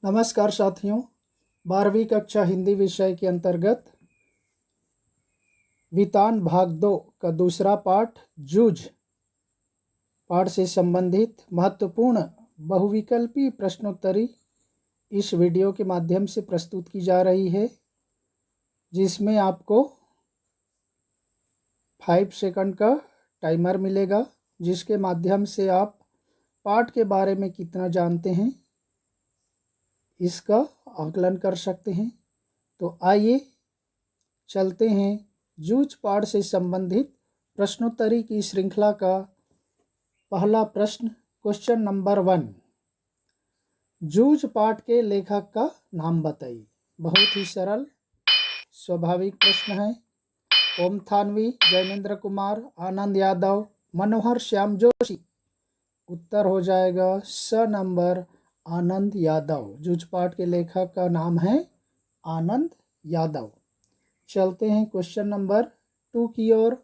नमस्कार साथियों, 12वीं कक्षा हिंदी विषय के अंतर्गत वितान भाग 2 का दूसरा पाठ जूझ पाठ से संबंधित महत्वपूर्ण बहुविकल्पी प्रश्नोत्तरी इस वीडियो के माध्यम से प्रस्तुत की जा रही है, जिसमें आपको 5 सेकंड का टाइमर मिलेगा, जिसके माध्यम से आप पाठ के बारे में कितना जानते हैं इसका आकलन कर सकते हैं। तो आइए चलते हैं जूझ पाठ से संबंधित प्रश्नोत्तरी की श्रृंखला का पहला प्रश्न। क्वेश्चन नंबर 1, जूझ पाठ के लेखक का नाम बताइए। बहुत ही सरल स्वाभाविक प्रश्न है। ओम थानवी, जैनेन्द्र कुमार, आनंद यादव, मनोहर श्याम जोशी। उत्तर हो जाएगा स नंबर, आनंद यादव। जूझ पाठ के लेखक का नाम है आनंद यादव। चलते हैं क्वेश्चन नंबर 2 की ओर।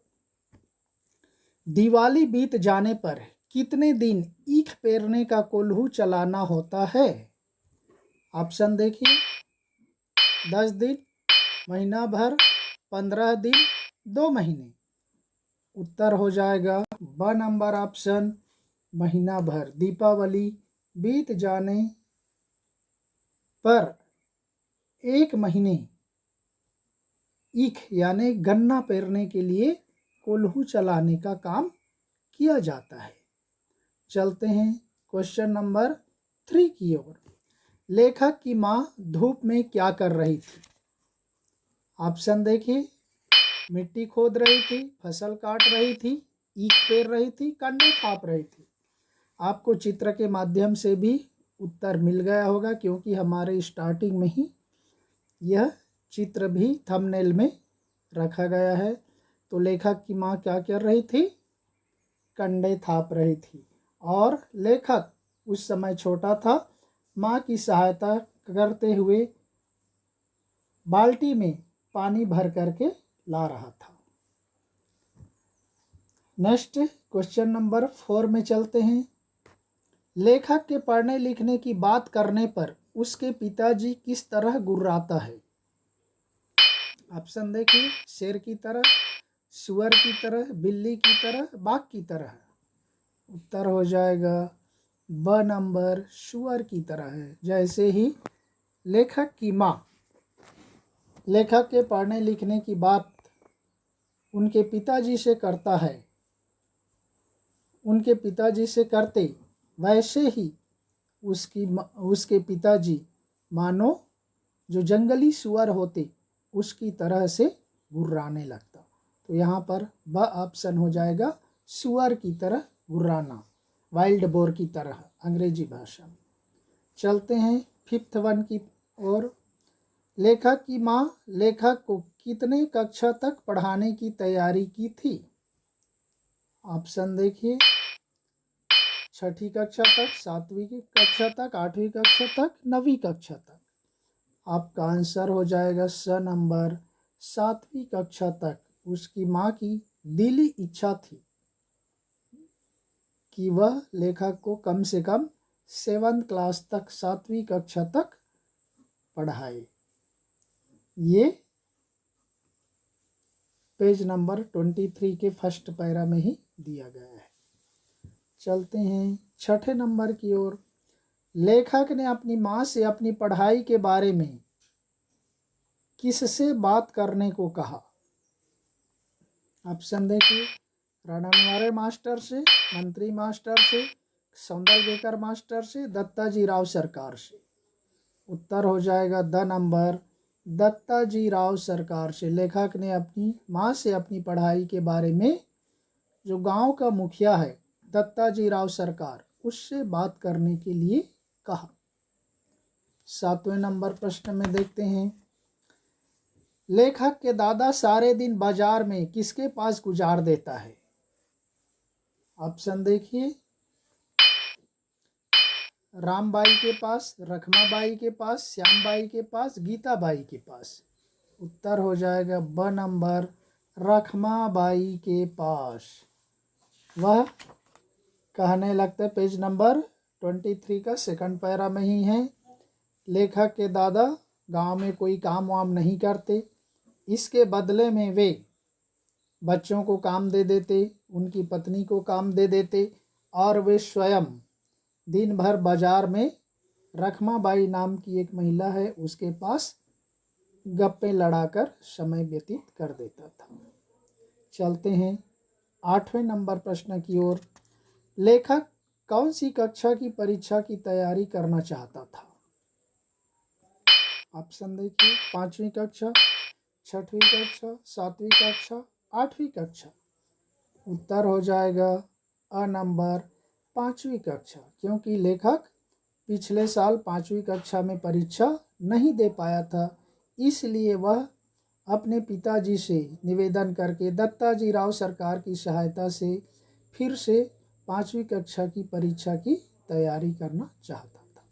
दिवाली बीत जाने पर कितने दिन ईख पेरने का कोल्हू चलाना होता है? ऑप्शन देखिए, 10 दिन, महीना भर, 15 दिन, 2 महीने। उत्तर हो जाएगा ब नंबर ऑप्शन, महीना भर। दीपावली बीत जाने पर 1 महीने ईख यानी गन्ना पेरने के लिए कोल्हू चलाने का काम किया जाता है। चलते हैं क्वेश्चन नंबर 3 की ओर। लेखक की माँ धूप में क्या कर रही थी? ऑप्शन देखिए, मिट्टी खोद रही थी, फसल काट रही थी, ईख पेर रही थी, कंडे थाप रही थी। आपको चित्र के माध्यम से भी उत्तर मिल गया होगा, क्योंकि हमारे स्टार्टिंग में ही यह चित्र भी थंबनेल में रखा गया है। तो लेखक की माँ क्या कर रही थी? कंडे थाप रही थी। और लेखक उस समय छोटा था, माँ की सहायता करते हुए बाल्टी में पानी भर करके ला रहा था। नेक्स्ट क्वेश्चन नंबर 4 में चलते हैं। लेखक के पढ़ने लिखने की बात करने पर उसके पिताजी किस तरह गुर्राता है? ऑप्शन देखिए, शेर की तरह, सुअर की तरह, बिल्ली की तरह, बाघ की तरह। उत्तर हो जाएगा ब नंबर, सुअर की तरह है। जैसे ही लेखक की माँ लेखक के पढ़ने लिखने की बात उनके पिताजी से करता है, उनके पिताजी से करते, वैसे ही उसके पिताजी मानो जो जंगली सुअर होते उसकी तरह से गुर्राने लगता। तो यहाँ पर ब ऑप्शन हो जाएगा, सुअर की तरह गुर्राना, वाइल्ड बोर की तरह अंग्रेजी भाषा में। चलते हैं 5th वन की ओर। लेखक की माँ लेखक को कितने कक्षा तक पढ़ाने की तैयारी की थी? ऑप्शन देखिए, 6ठी कक्षा तक, 7वीं कक्षा तक, 8वीं कक्षा तक, 9वीं कक्षा तक। आपका आंसर हो जाएगा स नंबर, 7वीं कक्षा तक। उसकी माँ की दिली इच्छा थी कि वह लेखक को कम से कम 7th क्लास तक, 7वीं कक्षा तक पढ़ाए। ये पेज नंबर 23 के फर्स्ट पैरा में ही दिया गया है। चलते हैं 6ठे नंबर की ओर। लेखक ने अपनी माँ से अपनी पढ़ाई के बारे में किससे बात करने को कहा? ऑप्शन देखिए, रणनवारे मास्टर से, मंत्री मास्टर से, सौंदलगेकर मास्टर से, दत्ताजी राव सरकार से। उत्तर हो जाएगा द नंबर, दत्ताजी राव सरकार से। लेखक ने अपनी माँ से अपनी पढ़ाई के बारे में जो गांव का मुखिया है दत्ताजी राव सरकार, उससे बात करने के लिए कहा। 7वें नंबर प्रश्न में देखते हैं। लेखक के दादा सारे दिन बाजार में किसके पास गुजार देता है? ऑप्शन देखिए, रामबाई के पास, रखमाबाई के पास, श्यामबाई के पास, गीताबाई के पास। उत्तर हो जाएगा ब नंबर, रखमाबाई के पास। वह कहने लगते, पेज नंबर 23 का सेकंड पैरा में ही है, लेखक के दादा गांव में कोई काम वाम नहीं करते, इसके बदले में वे बच्चों को काम दे देते, उनकी पत्नी को काम दे देते और वे स्वयं दिन भर बाजार में रखमाबाई नाम की एक महिला है उसके पास गप्पे लड़ाकर समय व्यतीत कर देता था। चलते हैं 8वें नंबर प्रश्न की ओर। लेखक कौन सी कक्षा की परीक्षा की तैयारी करना चाहता था? ऑप्शन देखिए, 5वीं कक्षा, 6वीं कक्षा, 7वीं कक्षा, 8वीं कक्षा। उत्तर हो जाएगा अ नंबर 5वीं कक्षा, क्योंकि लेखक पिछले साल 5वीं कक्षा में परीक्षा नहीं दे पाया था, इसलिए वह अपने पिताजी से निवेदन करके दत्ताजी राव सरकार की सहायता से फिर से 5वीं कक्षा की परीक्षा की तैयारी करना चाहता था।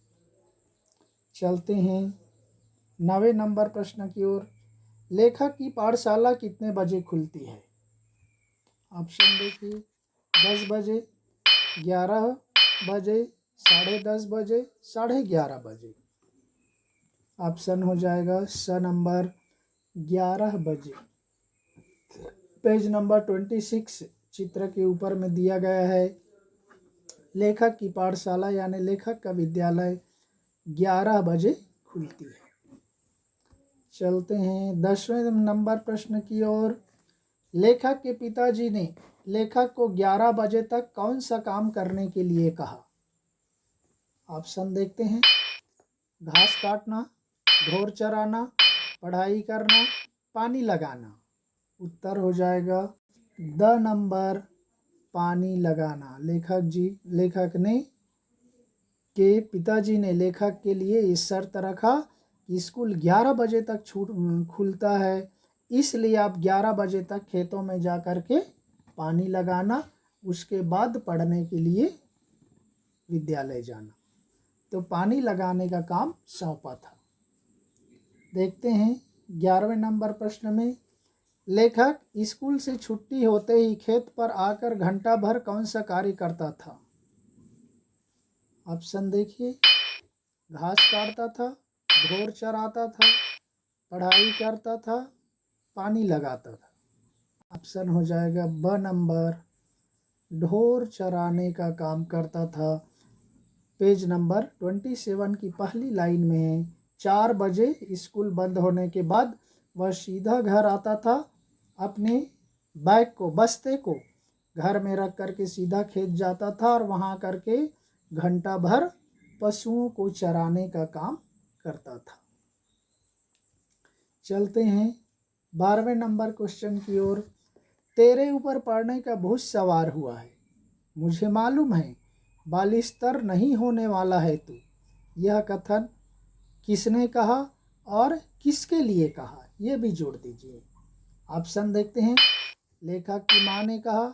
चलते हैं 9वें नंबर प्रश्न की ओर। लेखक की पाठशाला कितने बजे खुलती है? ऑप्शन देखिए, 10 बजे, 11 बजे, 10:30 बजे, 11:30 बजे। ऑप्शन हो जाएगा स नंबर 11 बजे। पेज नंबर 26 चित्र के ऊपर में दिया गया है। लेखक की पाठशाला यानी लेखक का विद्यालय 11 बजे खुलती है। चलते हैं 10वें नंबर प्रश्न की ओर। लेखक के पिताजी ने लेखक को 11 बजे तक कौन सा काम करने के लिए कहा? ऑप्शन देखते हैं, घास काटना, ढोर चराना, पढ़ाई करना, पानी लगाना। उत्तर हो जाएगा द नंबर पानी लगाना। लेखक ने के पिताजी ने लेखक के लिए ये शर्त रखा कि स्कूल 11 बजे तक खुलता है, इसलिए आप 11 बजे तक खेतों में जा कर के पानी लगाना, उसके बाद पढ़ने के लिए विद्यालय जाना। तो पानी लगाने का काम सौंपा था। देखते हैं 11वें नंबर प्रश्न में। लेखक स्कूल से छुट्टी होते ही खेत पर आकर घंटा भर कौन सा कार्य करता था? ऑप्शन देखिए, घास काटता था, ढोर चराता था, पढ़ाई करता था, पानी लगाता था। ऑप्शन हो जाएगा ब नंबर, ढोर चराने का काम करता था। पेज नंबर 27 की पहली लाइन में है, 4 बजे स्कूल बंद होने के बाद वह सीधा घर आता था, अपने बैग को, बस्ते को घर में रख करके सीधा खेत जाता था और वहाँ करके घंटा भर पशुओं को चराने का काम करता था। चलते हैं 12वें नंबर क्वेश्चन की ओर। तेरे ऊपर पड़ने का भूत सवार हुआ है, मुझे मालूम है बालिस्तर नहीं होने वाला है तू। यह कथन किसने कहा और किसके लिए कहा, यह भी जोड़ दीजिए। ऑप्शन देखते हैं, लेखक की माँ ने कहा,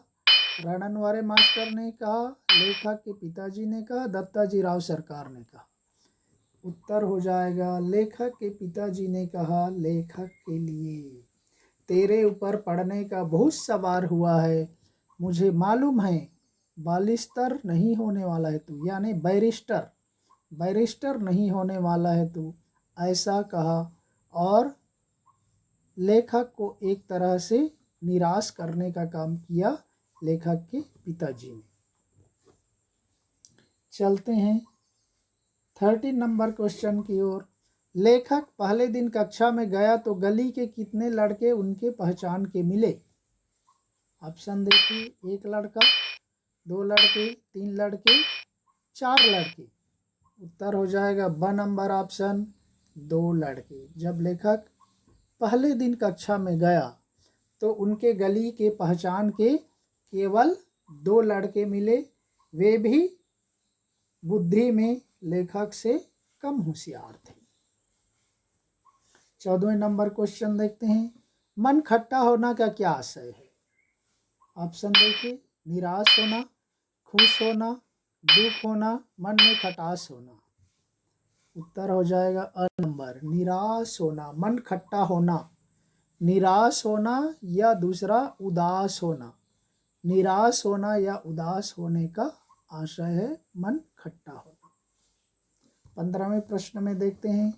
रणनवरे मास्टर ने कहा, लेखक के पिताजी ने कहा, दत्ताजी राव सरकार ने कहा। उत्तर हो जाएगा लेखक के पिताजी ने कहा। लेखक के लिए तेरे ऊपर पड़ने का बहुत सवार हुआ है, मुझे मालूम है बालिस्तर नहीं होने वाला है तू, यानी बैरिस्टर नहीं होने वाला है तू, ऐसा कहा और लेखक को एक तरह से निराश करने का काम किया लेखक के पिताजी ने। चलते हैं 13 नंबर क्वेश्चन की ओर। लेखक पहले दिन कक्षा में गया तो गली के कितने लड़के उनके पहचान के मिले? ऑप्शन देखिए, 1 लड़का, 2 लड़के, 3 लड़के, 4 लड़के। उत्तर हो जाएगा ब नंबर ऑप्शन, 2 लड़के। जब लेखक पहले दिन कक्षा में गया तो उनके गली के पहचान के केवल 2 लड़के मिले, वे भी बुद्धि में लेखक से कम होशियार थे। 14वें नंबर क्वेश्चन देखते हैं, मन खट्टा होना का क्या आशय है? ऑप्शन देखिए, निराश होना, खुश होना, दुख होना, मन में खटास होना। उत्तर हो जाएगा अ नंबर, निराश होना। मन खट्टा होना, निराश होना या दूसरा उदास होना। निराश होना या उदास होने का आशय है मन खट्टा होना। 15वें प्रश्न में देखते हैं,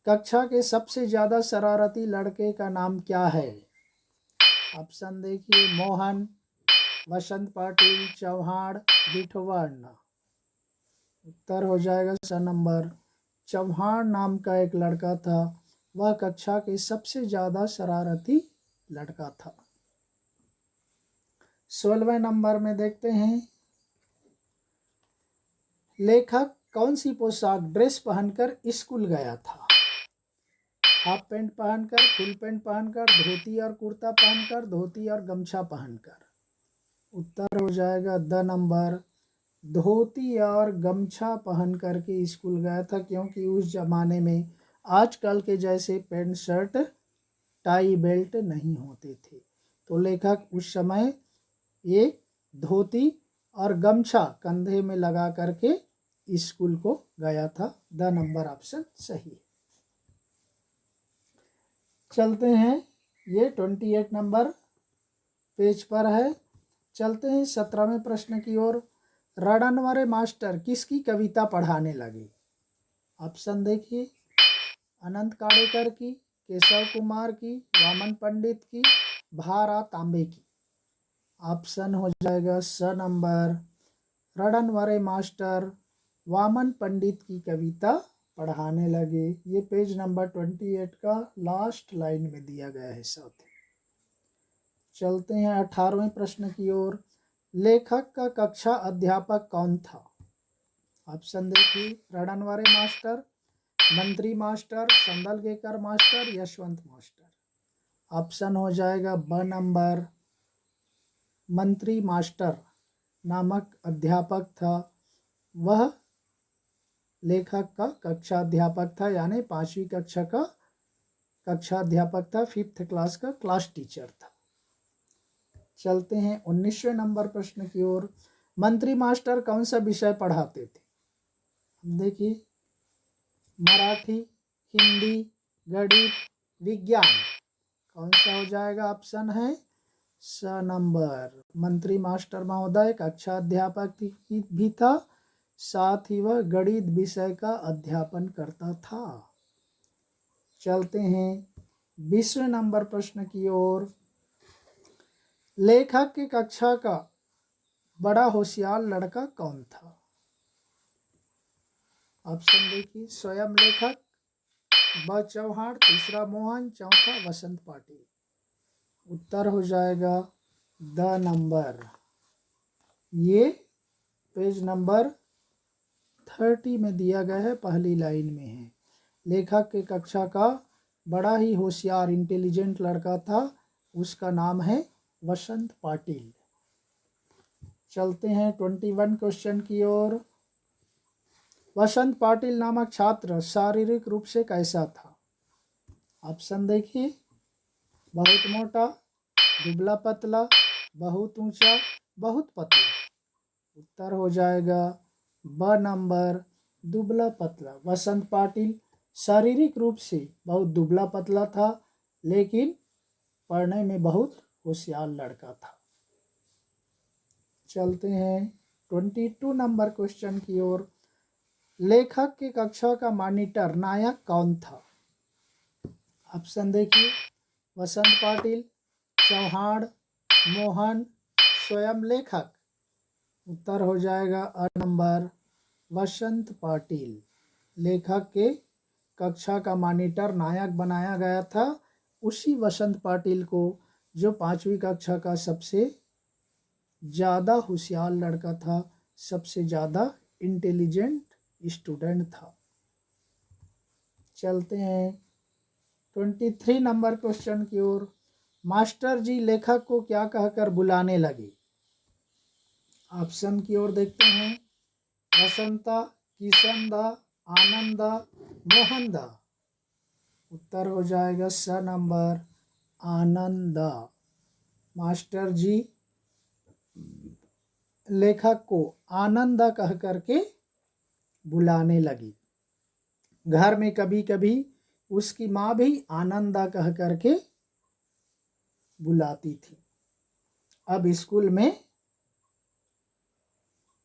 कक्षा के सबसे ज़्यादा शरारती लड़के का नाम क्या है? ऑप्शन देखिए, मोहन, वसंत पाटिल, चौहान, बिठवर्ण। उत्तर हो जाएगा स नंबर। चौहान नाम का एक लड़का था, वह कक्षा के सबसे ज़्यादा शरारती लड़का था। 16वें नंबर में देखते हैं, लेखक कौन सी पोशाक ड्रेस पहनकर स्कूल गया था? हाफ पैंट पहनकर, फुल पैंट पहनकर, धोती और कुर्ता पहनकर, धोती और गमछा पहनकर। उत्तर हो जाएगा द नंबर, धोती और गमछा पहन करके स्कूल गया था, क्योंकि उस जमाने में आजकल के जैसे पैंट शर्ट टाई बेल्ट नहीं होते थे, तो लेखक उस समय एक धोती और गमछा कंधे में लगा करके स्कूल को गया था। द नंबर ऑप्शन सही है। चलते हैं, ये 28 नंबर पेज पर है। चलते हैं 17वें प्रश्न की ओर। रड़नवरे मास्टर किसकी कविता पढ़ाने लगे? ऑप्शन देखिए, अनंत काड़ेकर की, केशव कुमार की, वामन पंडित की, भारा तांबे की। ऑप्शन हो जाएगा स नंबर, रड़नवरे मास्टर वामन पंडित की कविता पढ़ाने लगे। ये पेज नंबर 28 का लास्ट लाइन में दिया गया है साथ। चलते हैं 18वें प्रश्न की ओर। लेखक का कक्षा अध्यापक कौन था? ऑप्शन देखिए, Radnaware master, Mantri master, Sandalgekar master, Yashwant master. Option हो जाएगा ब नंबर, मंत्री मास्टर नामक अध्यापक था, वह लेखक का कक्षा अध्यापक था, यानी 5वीं कक्षा का कक्षा अध्यापक था, 5th क्लास का क्लास टीचर था। चलते हैं 19वें नंबर प्रश्न की ओर। मंत्री मास्टर कौन सा विषय पढ़ाते थे? देखिए, मराठी, हिंदी, गणित, विज्ञान। कौन सा हो जाएगा? ऑप्शन है स नंबर, मंत्री मास्टर महोदय कक्षा अध्यापक भी था, साथ ही वह गणित विषय का अध्यापन करता था। चलते हैं 20वें नंबर प्रश्न की ओर। लेखक की कक्षा का बड़ा होशियार लड़का कौन था? ऑप्शन देखिए, स्वयं लेखक, ब चौहान, तीसरा मोहन, चौथा वसंत पाटिल। उत्तर हो जाएगा द नंबर, ये पेज नंबर 30 में दिया गया है, पहली लाइन में है। लेखक के कक्षा का बड़ा ही होशियार इंटेलिजेंट लड़का था, उसका नाम है वसंत पाटिल। चलते हैं 21 क्वेश्चन की ओर। वसंत पाटिल नामक छात्र शारीरिक रूप से कैसा था? ऑप्शन देखिए, बहुत मोटा, दुबला पतला, बहुत ऊंचा, बहुत पतला। उत्तर हो जाएगा ब नंबर, दुबला पतला। वसंत पाटिल शारीरिक रूप से बहुत दुबला पतला था, लेकिन पढ़ने में बहुत होशियार लड़का था। चलते हैं 22 नंबर क्वेश्चन की ओर। लेखक की कक्षा का मॉनिटर नायक कौन था? ऑप्शन देखिए, वसंत पाटिल, चौहान, मोहन, स्वयं लेखक। उत्तर हो जाएगा अ नंबर, वसंत पाटिल। लेखक के कक्षा का मॉनिटर नायक बनाया गया था उसी वसंत पाटिल को, जो 5वीं कक्षा का सबसे ज़्यादा होशियार लड़का था, सबसे ज़्यादा इंटेलिजेंट स्टूडेंट था। चलते हैं 23 नंबर क्वेश्चन की ओर। मास्टर जी लेखक को क्या कहकर बुलाने लगे? ऑप्शन की ओर देखते हैं, वसंता, किशनदा, आनंदा, मोहनदा। उत्तर हो जाएगा स नंबर, आनंदा। मास्टर जी लेखक को आनंदा कह करके बुलाने लगी। घर में कभी कभी उसकी माँ भी आनंदा कह करके बुलाती थी। अब स्कूल में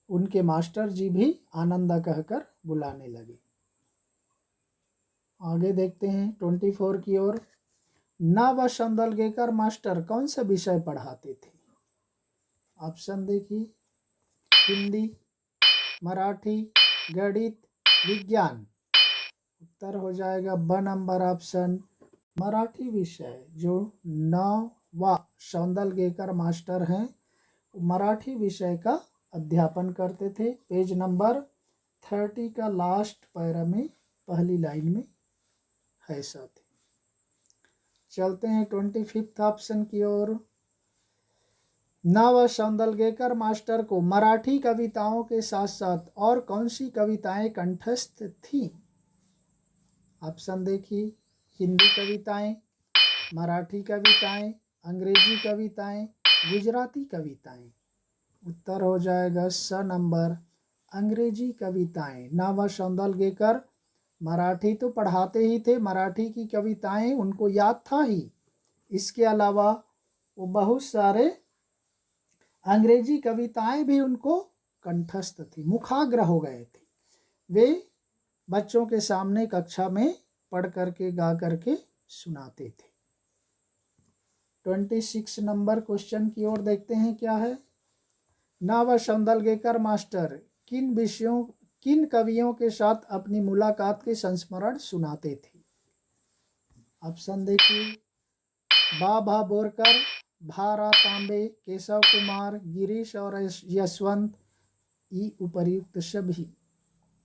उनके मास्टर जी भी आनंदा कहकर बुलाने लगे। आगे देखते हैं 24 की ओर। ना संदलगेकर मास्टर कौन सा विषय पढ़ाते थे? ऑप्शन देखिए, हिंदी, मराठी, गणित, विज्ञान। उत्तर हो जाएगा ब नंबर ऑप्शन, मराठी विषय। जो ना संदलगेकर मास्टर हैं, मराठी विषय का अध्यापन करते थे। पेज नंबर 30 का लास्ट पैरा में पहली लाइन में है साथी। चलते हैं 25 ऑप्शन की ओर। ना संदलगेकर मास्टर को मराठी कविताओं के साथ साथ और कौन सी कविताएं कंठस्थ थी? ऑप्शन देखिए, हिंदी कविताएं, मराठी कविताएं, अंग्रेजी कविताएं, गुजराती कविताएं। उत्तर हो जाएगा स नंबर, अंग्रेजी कविताएं। ना संदलगेकर मराठी तो पढ़ाते ही थे, मराठी की कविताएं उनको याद था ही, इसके अलावा वो बहुत सारे अंग्रेजी कविताएं भी उनको कंठस्थ थी, मुखाग्र हो गए थे। वे बच्चों के सामने कक्षा में पढ़ करके गा करके सुनाते थे। 26 नंबर क्वेश्चन की ओर देखते हैं क्या है। ना संदलगेकर मास्टर किन कवियों के साथ अपनी मुलाकात के संस्मरण सुनाते थे? ऑप्शन देखिए, बा बोरकर, भा तांबे, केशव कुमार, गिरीश और यशवंत। ई उपर्युक्त सभी।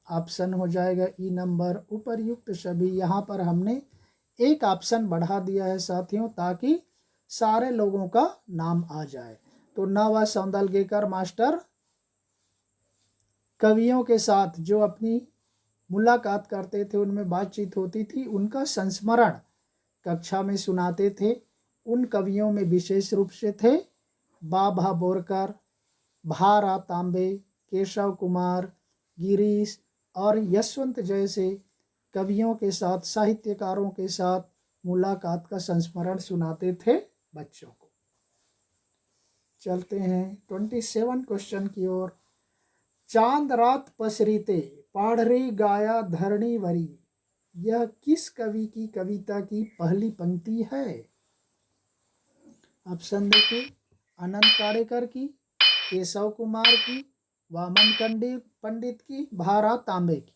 ऑप्शन हो जाएगा ई नंबर, उपर्युक्त सभी। यहाँ पर हमने एक ऑप्शन बढ़ा दिया है साथियों, ताकि सारे लोगों का नाम आ जाए। तो ना संदलगेकर मास्टर कवियों के साथ जो अपनी मुलाकात करते थे, उनमें बातचीत होती थी, उनका संस्मरण कक्षा में सुनाते थे। उन कवियों में विशेष रूप से थे बा बोरकर, भा तांबे, केशव कुमार, गिरीश और यशवंत जैसे कवियों के साथ, साहित्यकारों के साथ मुलाकात का संस्मरण सुनाते थे बच्चों को। चलते हैं 27 क्वेश्चन की ओर। चांद रात पसरीते पाढ़री गाया धरणी वरी, यह किस कवि की कविता की पहली पंक्ति है? ऑप्शन देखिए, अनंत काड़ेकर की, केशव कुमार की, वामन पंडित की, भा तांबे की।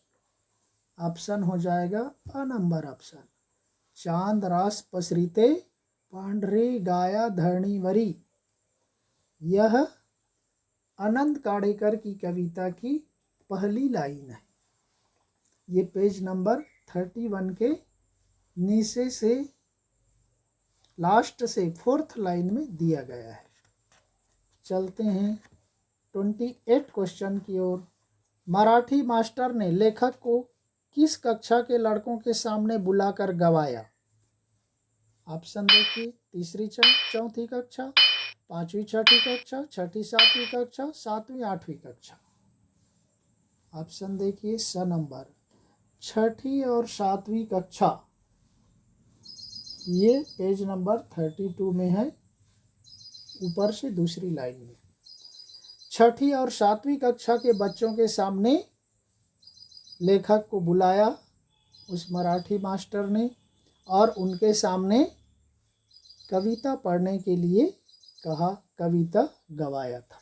ऑप्शन हो जाएगा अ नंबर ऑप्शन, चांद रास पसरीते पांढरे गाया धरणी वरी। यह अनंत काड़ेकर की कविता की पहली लाइन है। ये पेज नंबर 31 के नीचे से लास्ट से 4th लाइन में दिया गया है। चलते हैं 28 क्वेश्चन की ओर। मराठी मास्टर ने लेखक को किस कक्षा के लड़कों के सामने बुलाकर गवाया? ऑप्शन देखिए, तीसरी चौथी कक्षा, पांचवी छठी कक्षा, छठी सातवीं कक्षा, सातवीं आठवीं कक्षा। ऑप्शन देखिए, स नंबर, छठी और सातवीं कक्षा। ये पेज नंबर 32 में है, ऊपर से दूसरी लाइन में। छठी और सातवीं कक्षा के बच्चों के सामने लेखक को बुलाया उस मराठी मास्टर ने, और उनके सामने कविता पढ़ने के लिए कहा, कविता गवाया था।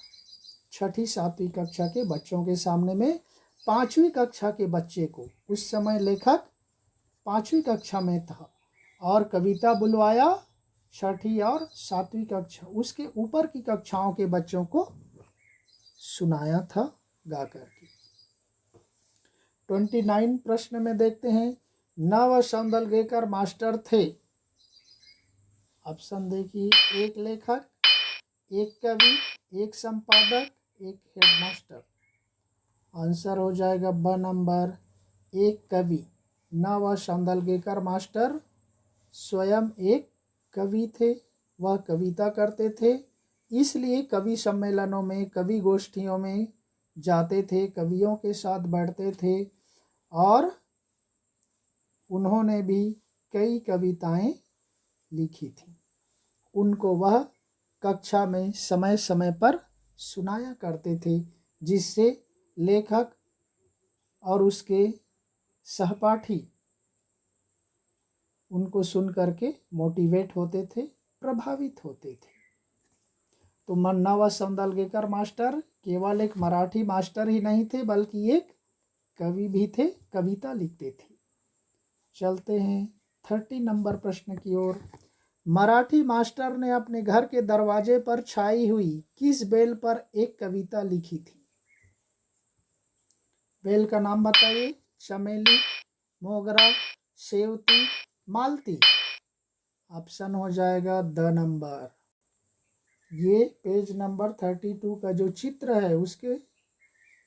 छठी सातवीं कक्षा के बच्चों के सामने में पांचवी कक्षा के बच्चे को, उस समय लेखक पांचवी कक्षा में था, और कविता बुलवाया छठी और सातवीं कक्षा, उसके ऊपर की कक्षाओं के बच्चों को सुनाया था गा करके। 29 प्रश्न में देखते हैं, ना संदलगेकर मास्टर थे। ऑप्शन देखिए, एक लेखक, एक कवि, एक संपादक, एक हेडमास्टर। आंसर हो जाएगा ब नंबर, एक कवि। ना संदलगेकर मास्टर स्वयं एक कवि थे, वह कविता करते थे, इसलिए कवि सम्मेलनों में, कवि गोष्ठियों में जाते थे, कवियों के साथ बैठते थे, और उन्होंने भी कई कविताएं लिखी थी। उनको वह कक्षा में समय समय पर सुनाया करते थे, जिससे लेखक और उसके सहपाठी उनको सुन करके मोटिवेट होते थे, प्रभावित होते थे। तो मन्ना व सौंदलगेकर मास्टर केवल एक मराठी मास्टर ही नहीं थे, बल्कि एक कवि भी थे, कविता लिखते थे। चलते हैं 30 नंबर प्रश्न की ओर। मराठी मास्टर ने अपने घर के दरवाजे पर छाई हुई किस बेल पर एक कविता लिखी थी? बेल का नाम बताइए। चमेली, मोगरा, सेवती, मालती। ऑप्शन हो जाएगा द नंबर। ये पेज नंबर 32 का जो चित्र है उसके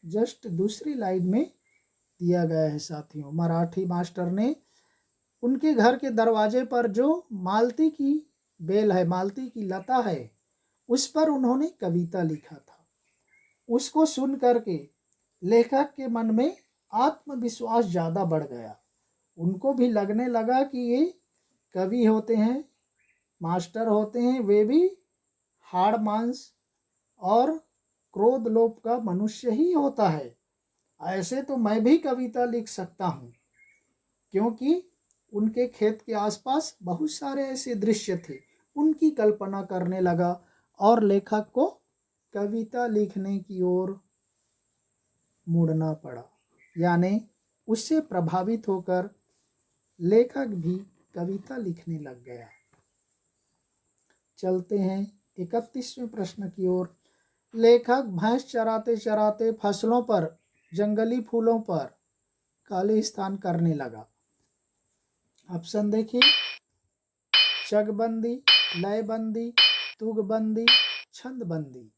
जस्ट दूसरी लाइन में दिया गया है साथियों। मराठी मास्टर ने उनके घर के दरवाजे पर जो मालती की बेल है, मालती की लता है, उस पर उन्होंने कविता लिखा था। उसको सुन करके लेखक के मन में आत्मविश्वास ज़्यादा बढ़ गया। उनको भी लगने लगा कि ये कवि होते हैं, मास्टर होते हैं, वे भी हाड़ मांस और क्रोध लोभ का मनुष्य ही होता है। ऐसे तो मैं भी कविता लिख सकता हूँ, क्योंकि उनके खेत के आसपास बहुत सारे ऐसे दृश्य थे। उनकी कल्पना करने लगा और लेखक को कविता लिखने की ओर मुड़ना पड़ा। यानी उससे प्रभावित होकर लेखक भी कविता लिखने लग गया। चलते हैं 31वें प्रश्न की ओर। लेखक भैंस चराते चराते फसलों पर, जंगली फूलों पर खालिस्तान करने लगा। ऑप्शन देखिए। चकबंदी, लयबंदी, तुकबंदी, छंदबंदी।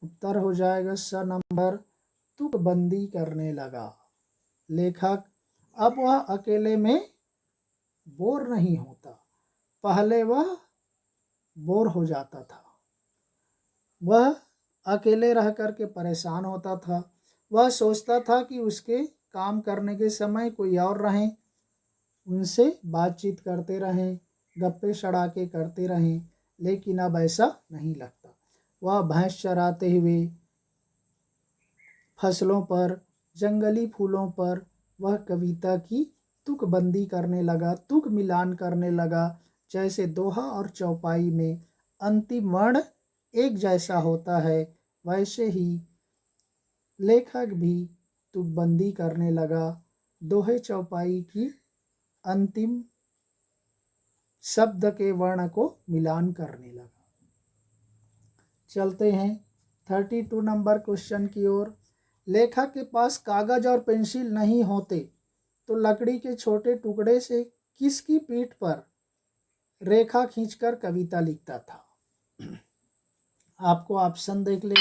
उत्तर हो जाएगा स नंबर, तुकबंदी करने लगा। लेखक अब वह अकेले में बोर नहीं होता। पहले वह बोर हो जाता था, वह अकेले रह कर के परेशान होता था। वह सोचता था कि उसके काम करने के समय कोई और रहें, उनसे बातचीत करते रहें, गप्पे सड़ाके करते रहें, लेकिन अब ऐसा नहीं लगता। वह भैंस चराते हुए फसलों पर, जंगली फूलों पर वह कविता की तुकबंदी करने लगा, तुक मिलान करने लगा। जैसे दोहा और चौपाई में अंतिम वर्ण एक जैसा होता है, वैसे ही लेखक भी तुकबंदी करने लगा, दोहे चौपाई की अंतिम शब्द के वर्ण को मिलान करने लगा। चलते हैं 32 नंबर क्वेश्चन की ओर। लेखक के पास कागज और पेंसिल नहीं होते तो लकड़ी के छोटे टुकड़े से किसकी पीठ पर रेखा खींचकर कविता लिखता था? आपको ऑप्शन देख ले।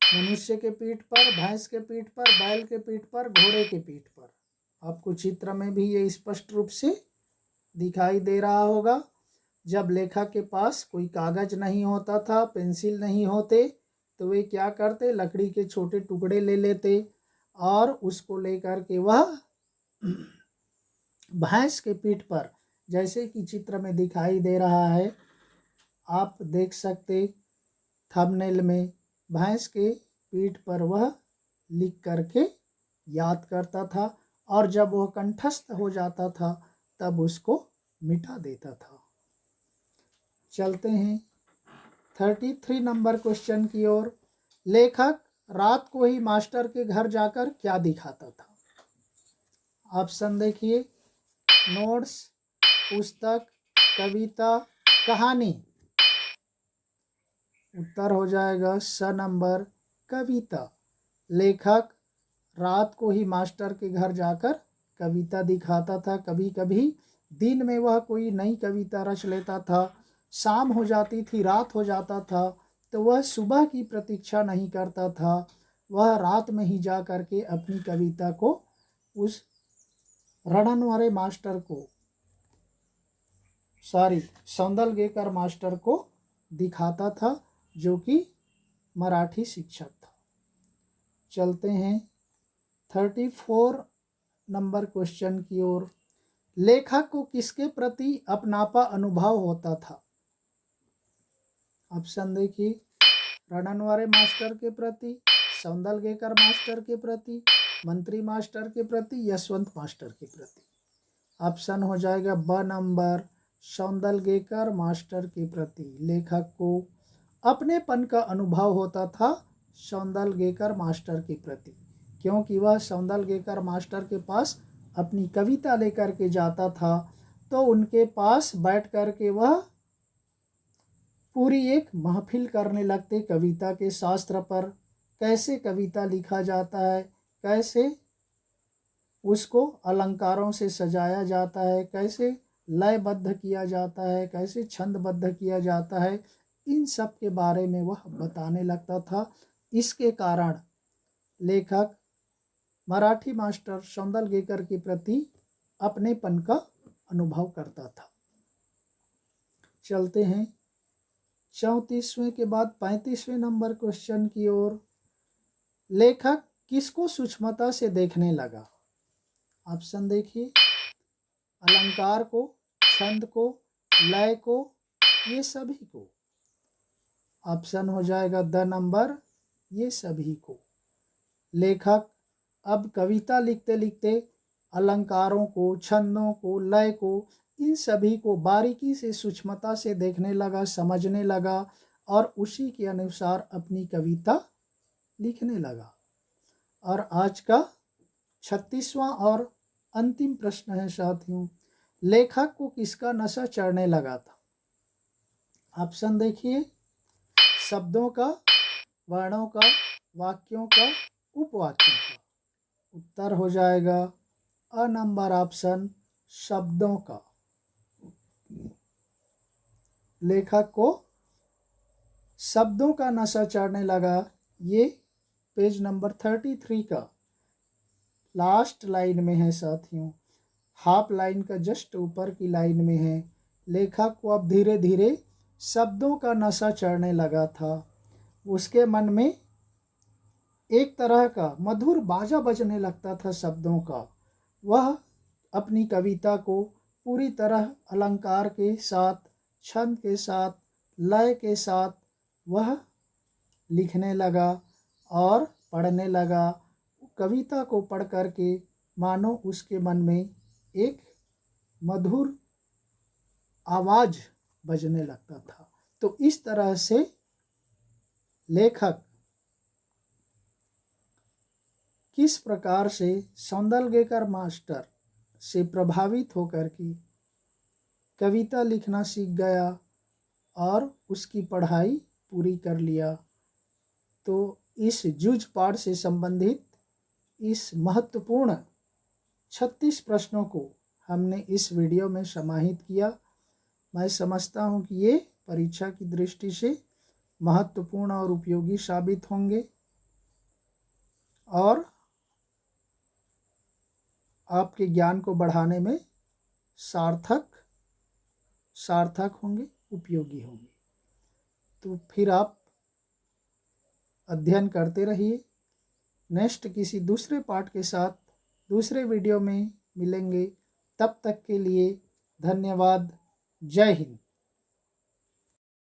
मनुष्य के पीठ पर, भैंस के पीठ पर, बैल के पीठ पर, घोड़े के पीठ पर। आपको चित्र में भी ये स्पष्ट रूप से दिखाई दे रहा होगा। जब लेखक के पास कोई कागज नहीं होता था, पेंसिल नहीं होते, तो वे क्या करते, लकड़ी के छोटे टुकड़े ले लेते और उसको लेकर के वह भैंस के पीठ पर, जैसे कि चित्र में दिखाई दे रहा है, आप देख सकते थंबनेल में, भैंस के पीठ पर वह लिख करके याद करता था और जब वह कंठस्थ हो जाता था तब उसको मिटा देता था। चलते हैं 33 नंबर क्वेश्चन की ओर। लेखक रात को ही मास्टर के घर जाकर क्या दिखाता था? ऑप्शन देखिए। नोट्स, पुस्तक, कविता, कहानी। उत्तर हो जाएगा स नंबर, कविता। लेखक रात को ही मास्टर के घर जाकर कविता दिखाता था। कभी कभी दिन में वह कोई नई कविता रच लेता था, शाम हो जाती थी, रात हो जाता था, तो वह सुबह की प्रतीक्षा नहीं करता था, वह रात में ही जा करके अपनी कविता को उस रणनवरे मास्टर को, सौंदलगेकर मास्टर को दिखाता था, जो कि मराठी शिक्षक था। चलते हैं 34 नंबर क्वेश्चन की ओर। लेखक को किसके प्रति अपनापा अनुभव होता था? ऑप्शन देखिए। रणनवरे मास्टर के प्रति, सौंदलगेकर मास्टर के प्रति, मंत्री मास्टर के प्रति, यशवंत मास्टर के प्रति। ऑप्शन हो जाएगा ब नंबर, सौंदलगेकर मास्टर के प्रति लेखक को अपनेपन का अनुभव होता था सौंदलगेकर मास्टर के प्रति, क्योंकि वह सौंदलगेकर मास्टर के पास अपनी कविता लेकर के जाता था, तो उनके पास बैठ कर के वह पूरी एक महफिल करने लगते कविता के शास्त्र पर, कैसे कविता लिखा जाता है, कैसे उसको अलंकारों से सजाया जाता है, कैसे लयबद्ध किया जाता है, कैसे छंदबद्ध किया जाता है, इन सब के बारे में वह बताने लगता था। इसके कारण लेखक मराठी मास्टर सौंदलगेकर के प्रति अपनेपन का अनुभव करता था। चलते हैं 34वें के बाद 35वें नंबर क्वेश्चन की ओर। लेखक किसको सूक्ष्मता से देखने लगा? ऑप्शन देखिए, अलंकार को, छंद को, लय को, ये सभी को। ऑप्शन हो जाएगा द नंबर, ये सभी को। लेखक अब कविता लिखते लिखते अलंकारों को, छंदों को, लय को, इन सभी को बारीकी से सूक्ष्मता से देखने लगा, समझने लगा और उसी के अनुसार अपनी कविता लिखने लगा। और आज का 36वां और अंतिम प्रश्न है साथियों, लेखक को किसका नशा चढ़ने लगा था? ऑप्शन देखिए, शब्दों का, वर्णों का, वाक्यों का, उपवाक्यों का। उत्तर हो जाएगा अ नंबर ऑप्शन, शब्दों का। लेखक को शब्दों का नशा चढ़ने लगा। ये पेज नंबर 33 का लास्ट लाइन में है साथियों, हाफ लाइन का जस्ट ऊपर की लाइन में है। लेखक को अब धीरे धीरे शब्दों का नशा चढ़ने लगा था। उसके मन में एक तरह का मधुर बाजा बजने लगता था शब्दों का। वह अपनी कविता को पूरी तरह अलंकार के साथ, छंद के साथ, लय के साथ वह लिखने लगा और पढ़ने लगा। कविता को पढ़ कर के मानो उसके मन में एक मधुर आवाज़ बजने लगता था। तो इस तरह से लेखक किस प्रकार से सौंदलगेकर मास्टर से प्रभावित होकर के कविता लिखना सीख गया और उसकी पढ़ाई पूरी कर लिया। तो इस जूझ पाठ से संबंधित इस महत्वपूर्ण 36 प्रश्नों को हमने इस वीडियो में समाहित किया। मैं समझता हूँ कि ये परीक्षा की दृष्टि से महत्वपूर्ण और उपयोगी साबित होंगे और आपके ज्ञान को बढ़ाने में सार्थक होंगे, उपयोगी होंगे। तो फिर आप अध्ययन करते रहिए। नेक्स्ट किसी दूसरे पाठ के साथ दूसरे वीडियो में मिलेंगे। तब तक के लिए धन्यवाद। जय हिंद।